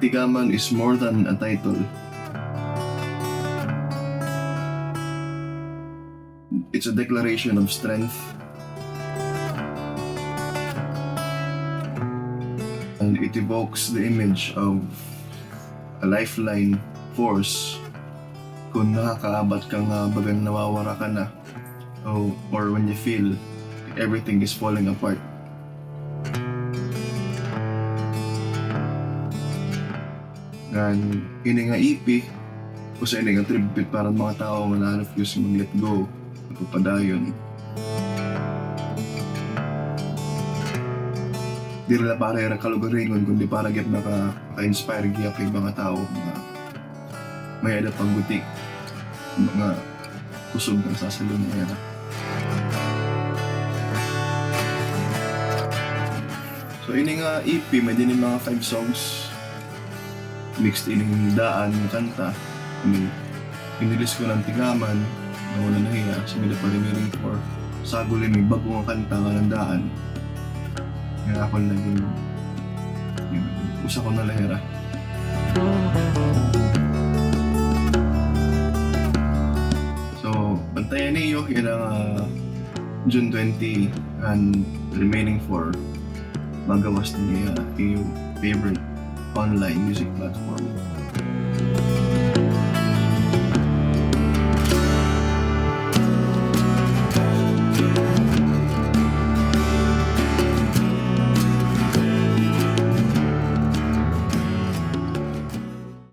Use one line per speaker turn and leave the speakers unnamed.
Tigaman is more than a title. It's a declaration of strength, and it evokes the image of a lifeline force kung nakakaabat kang bagang nawawala ka na, or when you feel everything is falling apart. Gan ini nga EP o sa ini nga tribute para mga tao nga na-refuse mag-let go, napapadayon. Di rin para yung kalugaringon, kundi para get naka-inspire giya kay mga tao nga may ada pang butik, mga kusog ng sasalun na yan. So ini nga EP, may din yung mga 5 songs mixed ining daan ng kanta. Pinilis ko ng Tigaman, nauna na hiya, sumila pa rin yung 4. Sagulin may bagong kanta nga ng daan. Kaya ako naging usa ko na lahira. So, bantayan niyo yun ang June 20 and remaining 4 magawas niya yung favorite online music platform.